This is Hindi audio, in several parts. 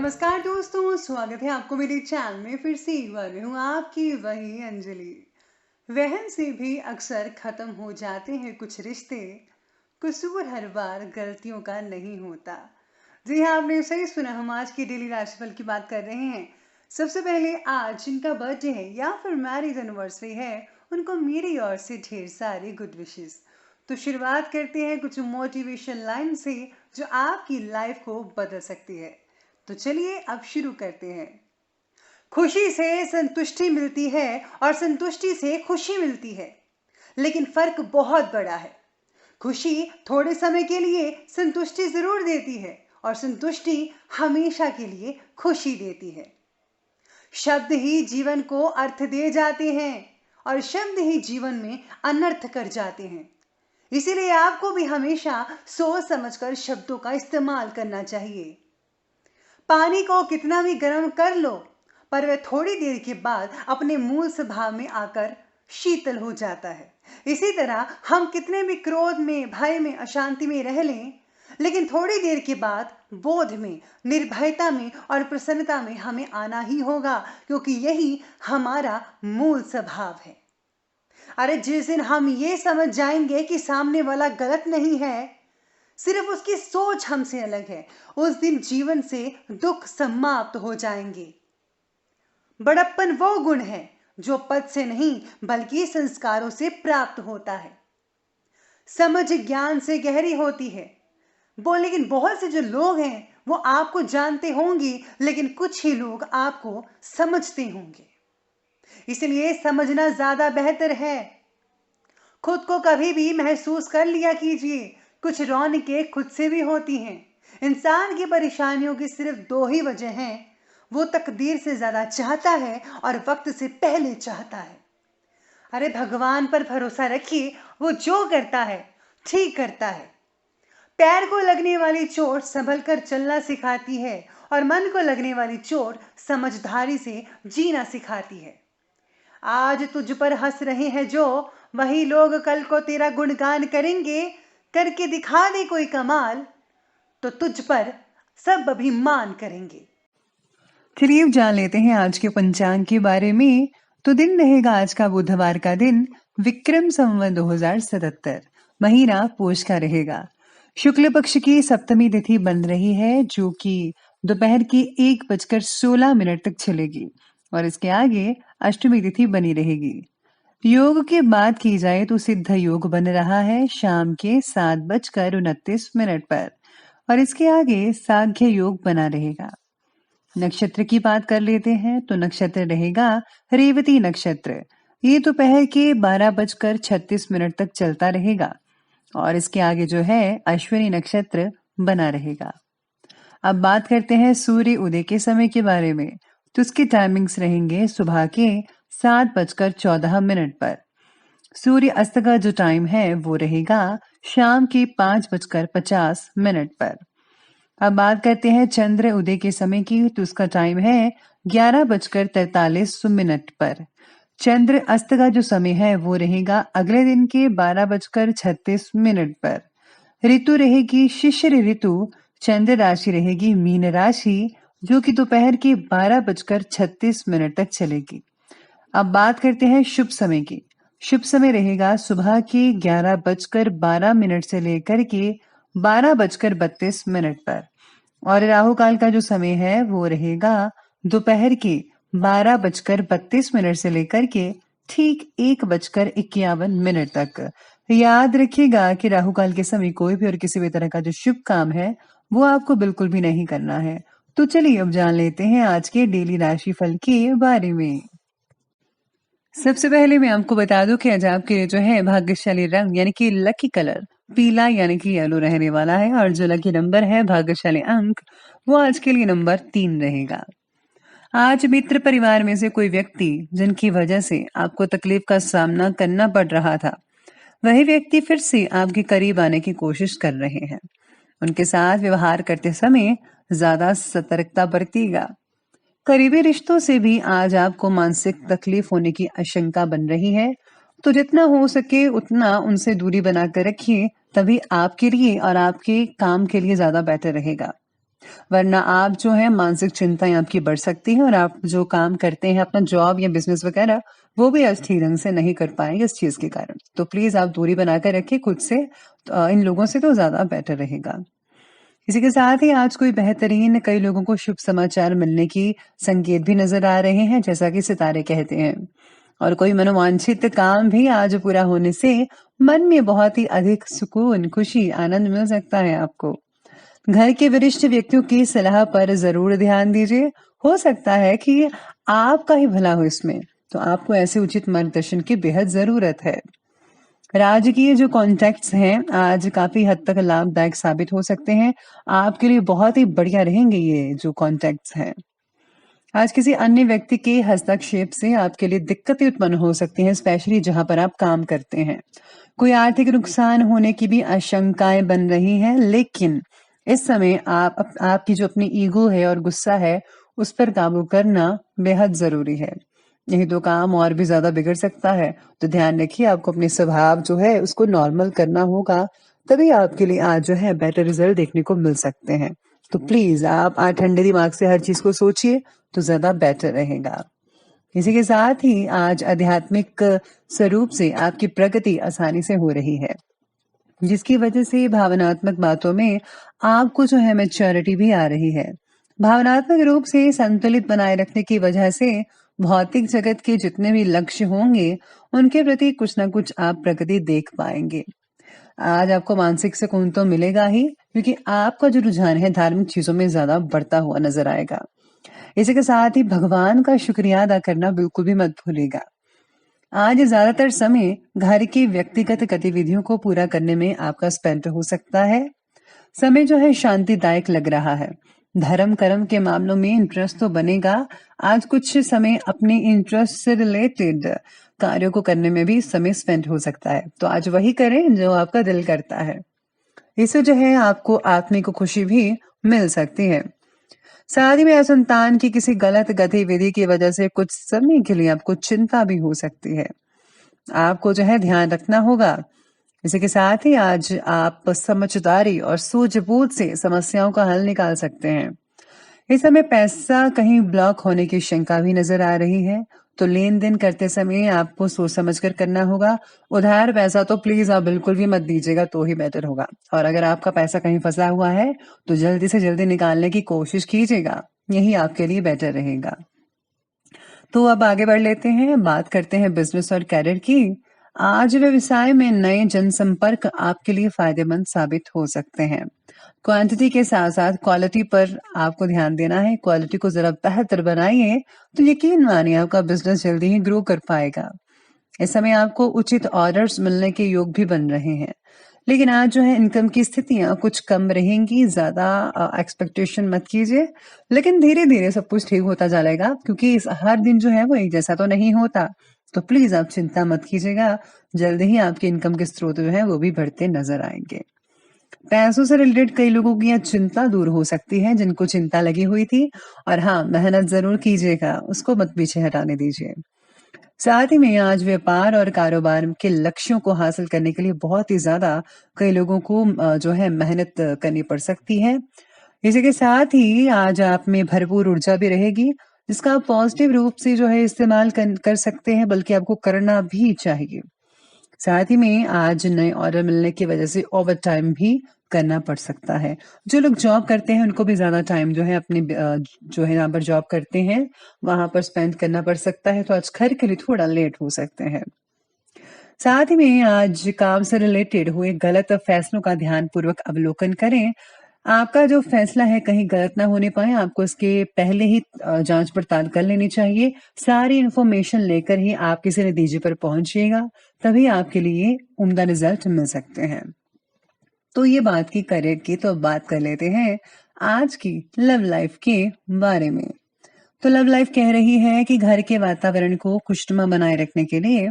नमस्कार दोस्तों, स्वागत है आपको मेरे चैनल में। फिर से एक बार मैं हूँ आपकी वही अंजलि। वहन से भी अक्सर खत्म हो जाते हैं कुछ रिश्ते, कसूर हर बार गलतियों का नहीं होता। जी हाँ, आपने सही सुना। हम आज की डेली राशिफल की बात कर रहे हैं। सबसे पहले आज जिनका बर्थडे है या फिर मैरिज एनिवर्सरी है, उनको मेरी ओर से ढेर सारे गुड विशेस। तो शुरुआत करते हैं कुछ मोटिवेशन लाइन से जो आपकी लाइफ को बदल सकती है। तो चलिए अब शुरू करते हैं। खुशी से संतुष्टि मिलती है और संतुष्टि से खुशी मिलती है, लेकिन फर्क बहुत बड़ा है। खुशी थोड़े समय के लिए संतुष्टि जरूर देती है और संतुष्टि हमेशा के लिए खुशी देती है। शब्द ही जीवन को अर्थ दे जाते हैं और शब्द ही जीवन में अनर्थ कर जाते हैं। इसीलिए आपको भी हमेशा सोच समझकर शब्दों का इस्तेमाल करना चाहिए। पानी को कितना भी गर्म कर लो, पर वह थोड़ी देर के बाद अपने मूल स्वभाव में आकर शीतल हो जाता है। इसी तरह हम कितने भी क्रोध में, भय में, अशांति में रह लें, लेकिन थोड़ी देर के बाद बोध में, निर्भयता में और प्रसन्नता में हमें आना ही होगा, क्योंकि यही हमारा मूल स्वभाव है। अरे जिस दिन हम ये समझ जाएंगे कि सामने वाला गलत नहीं है, सिर्फ उसकी सोच हमसे अलग है, उस दिन जीवन से दुख समाप्त हो जाएंगे। बड़प्पन वो गुण है जो पद से नहीं बल्कि संस्कारों से प्राप्त होता है। समझ ज्ञान से गहरी होती है। लेकिन बहुत से जो लोग हैं वो आपको जानते होंगे, लेकिन कुछ ही लोग आपको समझते होंगे। इसलिए समझना ज्यादा बेहतर है। खुद को कभी भी महसूस कर लिया कीजिए। कुछ रौनकें खुद से भी होती हैं। इंसान की परेशानियों की सिर्फ दो ही वजह हैं। वो तकदीर से ज्यादा चाहता है और वक्त से पहले चाहता है। अरे भगवान पर भरोसा रखिए, वो जो करता है ठीक करता है। पैर को लगने वाली चोट संभल कर चलना सिखाती है और मन को लगने वाली चोट समझदारी से जीना सिखाती है। आज तुझ पर हंस रहे हैं जो, वही लोग कल को तेरा गुणगान करेंगे। करके दिखा दे कोई कमाल, तो तुझ पर सब अभिमान करेंगे। चलिए अब जान लेते हैं आज के पंचांग के बारे में। तो दिन रहेगा आज का बुधवार का दिन, विक्रम संवत 2077, महीना पोष का रहेगा। शुक्ल पक्ष की सप्तमी तिथि बन रही है, जो कि दोपहर की 1:16 तक चलेगी और इसके आगे अष्टमी तिथि बनी रहेगी। योग की बात की जाए तो सिद्ध योग बन रहा है शाम के 7:29 पर और इसके आगे साघ्य योग बना रहेगा। नक्षत्र की बात कर लेते हैं तो नक्षत्र रहेगा रेवती नक्षत्र। ये दोपहर के 12:36 तक चलता रहेगा और इसके आगे जो है अश्विनी नक्षत्र बना रहेगा। अब बात करते हैं सूर्य उदय के समय के बारे में। तो उसके टाइमिंग्स रहेंगे सुबह के 7:14 पर। सूर्य अस्त का जो टाइम है वो रहेगा शाम के 5:50 पर। अब बात करते हैं चंद्र उदय के समय की। तो उसका टाइम है 11:43 पर। चंद्र अस्त का जो समय है वो रहेगा अगले दिन के 12:36 पर। ऋतु रहेगी शिशिर ऋतु। चंद्र राशि रहेगी मीन राशि, जो कि दोपहर के 12:36 तक चलेगी। अब बात करते हैं शुभ समय की। शुभ समय रहेगा सुबह के 11:12 से लेकर के 12:32 पर और राहु काल का जो समय है वो रहेगा दोपहर के 12:32 से लेकर के ठीक 1:51 तक। याद रखिएगा कि राहु काल के समय कोई भी और किसी भी तरह का जो शुभ काम है वो आपको बिल्कुल भी नहीं करना है। तो चलिए अब जान लेते हैं आज के डेली राशिफल के बारे में। सबसे पहले मैं आपको बता दूं कि आज आपके लिए जो है भाग्यशाली रंग यानी कि लकी कलर पीला यानी कि येलो रहने वाला है और जो लकी नंबर है, भाग्यशाली अंक, वो आज के लिए नंबर 3 रहेगा। आज मित्र परिवार में से कोई व्यक्ति जिनकी वजह से आपको तकलीफ का सामना करना पड़ रहा था, वही व्यक्ति फिर से आपके करीब आने की कोशिश कर रहे हैं। उनके साथ व्यवहार करते समय ज्यादा सतर्कता बरतिएगा। करीबी रिश्तों से भी आज आपको मानसिक तकलीफ होने की आशंका बन रही है, तो जितना हो सके उतना उनसे दूरी बनाकर रखिए, तभी आपके लिए और आपके काम के लिए ज्यादा बेहतर रहेगा। वरना आप जो है मानसिक चिंताएं आपकी बढ़ सकती हैं और आप जो काम करते हैं अपना जॉब या बिजनेस वगैरह वो भी अच्छी ढंग से नहीं कर पाएंगे इस चीज के कारण। तो प्लीज आप दूरी बनाकर रखिए खुद से, तो इन लोगों से तो ज्यादा बेटर रहेगा। इसी के साथ ही आज कोई बेहतरीन कई लोगों को शुभ समाचार मिलने की संकेत भी नजर आ रहे हैं, जैसा कि सितारे कहते हैं। और कोई मनोवांछित काम भी आज पूरा होने से मन में बहुत ही अधिक सुकून, खुशी, आनंद मिल सकता है आपको। घर के वरिष्ठ व्यक्तियों की सलाह पर जरूर ध्यान दीजिए। हो सकता है कि आपका ही भला हो इसमें, तो आपको ऐसे उचित मार्गदर्शन की बेहद जरूरत है। राजकीय जो कॉन्टैक्ट्स हैं आज काफी हद तक लाभदायक साबित हो सकते हैं। आपके लिए बहुत ही बढ़िया रहेंगे ये जो कॉन्टैक्ट्स हैं। आज किसी अन्य व्यक्ति के हस्तक्षेप से आपके लिए दिक्कतें उत्पन्न हो सकती हैं, स्पेशली जहां पर आप काम करते हैं। कोई आर्थिक नुकसान होने की भी आशंकाएं बन रही हैं, लेकिन इस समय आपकी जो अपनी ईगो है और गुस्सा है उस पर काबू करना बेहद जरूरी है। नहीं तो काम और भी ज्यादा बिगड़ सकता है। तो ध्यान रखिए, आपको अपने स्वभाव जो है उसको नॉर्मल करना होगा, तभी आपके लिए आज जो है बेटर रिजल्ट देखने को मिल सकते हैं। तो प्लीज आप आज ठंडे दिमाग से हर चीज को सोचिए तो ज्यादा बेटर रहेगा। इसी के साथ ही आज आध्यात्मिक स्वरूप से आपकी प्रगति आसानी से हो रही है, जिसकी वजह से भावनात्मक बातों में आपको जो है मैच्योरिटी भी आ रही है। भावनात्मक रूप से संतुलित बनाए रखने की वजह से भौतिक जगत के जितने भी लक्ष्य होंगे उनके प्रति कुछ ना कुछ आप प्रगति देख पाएंगे। आज आपको मानसिक सुकून तो मिलेगा ही, क्योंकि आपका जो रुझान है धार्मिक चीजों में ज्यादा बढ़ता हुआ नजर आएगा। इसी के साथ ही भगवान का शुक्रिया अदा करना बिल्कुल भी मत भूलिएगा। आज ज्यादातर समय घर की व्यक्तिगत गतिविधियों को पूरा करने में आपका स्पेंड हो सकता है। समय जो है शांतिदायक लग रहा है। धर्म कर्म के मामलों में इंटरेस्ट तो बनेगा। आज कुछ समय अपने इंटरेस्ट से रिलेटेड कार्यों को करने में भी समय स्पेंड हो सकता है, तो आज वही करें जो आपका दिल करता है। इससे जो है आपको आत्मिक खुशी भी मिल सकती है। साथ ही में संतान की किसी गलत गतिविधि की वजह से कुछ समय के लिए आपको चिंता भी हो सकती है, आपको जो है ध्यान रखना होगा। इसी के साथ ही आज आप समझदारी और सूझबूझ से समस्याओं का हल निकाल सकते हैं। इस समय पैसा कहीं ब्लॉक होने की शंका भी नजर आ रही है, तो लेन देन करते समय आपको सोच समझ कर करना होगा। उधार पैसा तो प्लीज आप बिल्कुल भी मत दीजिएगा, तो ही बेटर होगा। और अगर आपका पैसा कहीं फंसा हुआ है तो जल्दी से जल्दी निकालने की कोशिश कीजिएगा, यही आपके लिए बेटर रहेगा। तो अब आगे बढ़ लेते हैं, बात करते हैं बिजनेस और कैरियर की। आज व्यवसाय में नए जनसंपर्क आपके लिए फायदेमंद साबित हो सकते हैं। क्वांटिटी के साथ साथ क्वालिटी पर आपको ध्यान देना है। क्वालिटी को जरा बेहतर बनाइए तो यकीन मानिए आपका बिजनेस जल्दी ही ग्रो कर पाएगा। इस समय आपको उचित ऑर्डर्स मिलने के योग भी बन रहे हैं, लेकिन आज जो है इनकम की स्थितियां कुछ कम रहेंगी। ज्यादा एक्सपेक्टेशन मत कीजिए, लेकिन धीरे धीरे सब कुछ ठीक होता जाएगा, क्योंकि हर दिन जो है वो एक जैसा तो नहीं होता। तो प्लीज आप चिंता मत कीजिएगा, जल्द ही आपके इनकम के स्रोत जो है वो भी बढ़ते नजर आएंगे। पैसों से रिलेटेड कई लोगों की यह चिंता दूर हो सकती है, जिनको चिंता लगी हुई थी। और हाँ, मेहनत जरूर कीजिएगा, उसको मत पीछे हटाने दीजिए। साथ ही में आज व्यापार और कारोबार के लक्ष्यों को हासिल करने के लिए बहुत ही ज्यादा कई लोगों को जो है मेहनत करनी पड़ सकती है। इसी के साथ ही आज आप में भरपूर ऊर्जा भी रहेगी, जिसका आप पॉजिटिव रूप से जो है इस्तेमाल कर सकते हैं, बल्कि आपको करना भी चाहिए। साथ ही में आज नए ऑर्डर मिलने की वजह से ओवर टाइम भी करना पड़ सकता है। जो लोग जॉब करते हैं उनको भी ज्यादा टाइम जो है अपने जो है यहाँ पर जॉब करते हैं वहां पर स्पेंड करना पड़ सकता है, तो आज घर के लिए थोड़ा लेट हो सकते हैं। साथ ही में आज काम से रिलेटेड हुए गलत फैसलों का ध्यान पूर्वक अवलोकन करें। आपका जो फैसला है कहीं गलत ना होने पाए, आपको इसके पहले ही जांच पड़ताल कर लेनी चाहिए। सारी इंफॉर्मेशन लेकर ही आप किसी नतीजे पर पहुंचिएगा, तभी आपके लिए उम्दा रिजल्ट मिल सकते हैं। तो ये बात की करियर की, तो बात कर लेते हैं आज की लव लाइफ के बारे में। तो लव लाइफ कह रही है कि घर के वातावरण को खुशनुमा बनाए रखने के लिए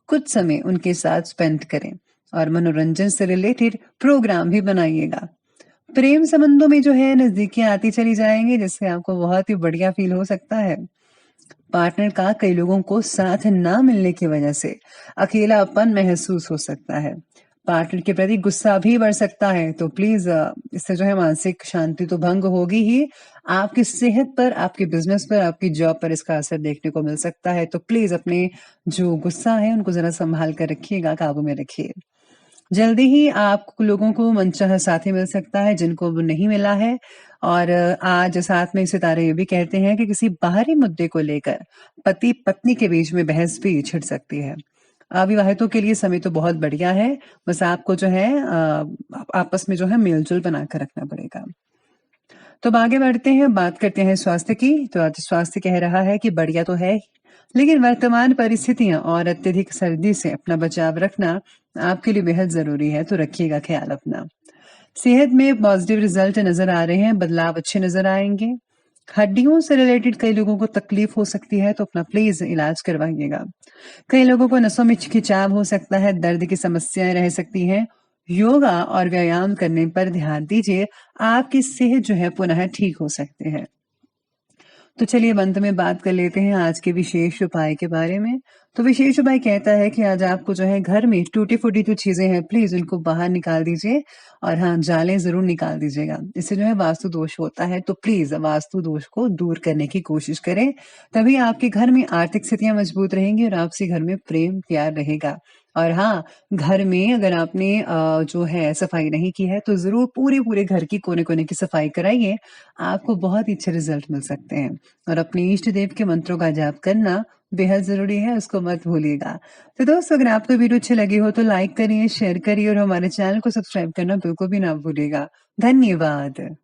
कुछ समय उनके साथ स्पेंड करें और मनोरंजन से रिलेटेड प्रोग्राम भी बनाइएगा। प्रेम संबंधों में जो है नजदीकियां आती चली जाएंगी, जिससे आपको बहुत ही बढ़िया फील हो सकता है। पार्टनर का कई लोगों को साथ ना मिलने की वजह से अकेलापन महसूस हो सकता है। पार्टनर के प्रति गुस्सा भी बढ़ सकता है, तो प्लीज इससे जो है मानसिक शांति तो भंग होगी ही, आपकी सेहत पर, आपके बिजनेस पर, आपकी जॉब पर इसका असर देखने को मिल सकता है। तो प्लीज अपने जो गुस्सा है उनको जरा संभाल कर रखिएगा, काबू में रखिए। जल्दी ही आप लोगों को मनचाहा साथी मिल सकता है जिनको वो नहीं मिला है। और आज साथ में सितारे ये भी कहते हैं कि किसी बाहरी मुद्दे को लेकर पति पत्नी के बीच में बहस भी छिड़ सकती है। अविवाहितों के लिए समय तो बहुत बढ़िया है, बस आपको जो है आपस में जो है मेलजोल बनाकर रखना पड़ेगा। तो अब आगे बढ़ते हैं, बात करते हैं स्वास्थ्य की। तो आज स्वास्थ्य कह रहा है कि बढ़िया तो है, लेकिन वर्तमान परिस्थितियां और अत्यधिक सर्दी से अपना बचाव रखना आपके लिए बेहद जरूरी है, तो रखिएगा ख्याल अपना। सेहत में पॉजिटिव रिजल्ट नजर आ रहे हैं, बदलाव अच्छे नजर आएंगे। हड्डियों से रिलेटेड कई लोगों को तकलीफ हो सकती है, तो अपना प्लीज इलाज करवाइएगा। कई लोगों को नसों में खिंचाव हो सकता है, दर्द की समस्याएं रह सकती हैं। योगा और व्यायाम करने पर ध्यान दीजिए, आपकी सेहत जो है पुनः ठीक हो सकते हैं। तो चलिए अंत में बात कर लेते हैं आज के विशेष उपाय के बारे में। तो विशेष उपाय कहता है कि आज आपको जो है घर में टूटी फूटी जो चीजें हैं प्लीज उनको बाहर निकाल दीजिए, और हाँ, जालें जरूर निकाल दीजिएगा। इससे जो है वास्तु दोष होता है, तो प्लीज वास्तु दोष को दूर करने की कोशिश करें, तभी आपके घर में आर्थिक स्थितियां मजबूत रहेंगी और आपसे घर में प्रेम प्यार रहेगा। और हाँ, घर में अगर आपने जो है सफाई नहीं की है तो जरूर पूरे पूरे घर की कोने कोने की सफाई कराइए, आपको बहुत ही अच्छे रिजल्ट मिल सकते हैं। और अपने इष्ट देव के मंत्रों का जाप करना बेहद जरूरी है, उसको मत भूलिएगा। तो दोस्तों, अगर आपको वीडियो अच्छी लगी हो तो लाइक करिए, शेयर करिए और हमारे चैनल को सब्सक्राइब करना बिल्कुल भी ना भूलिएगा। धन्यवाद।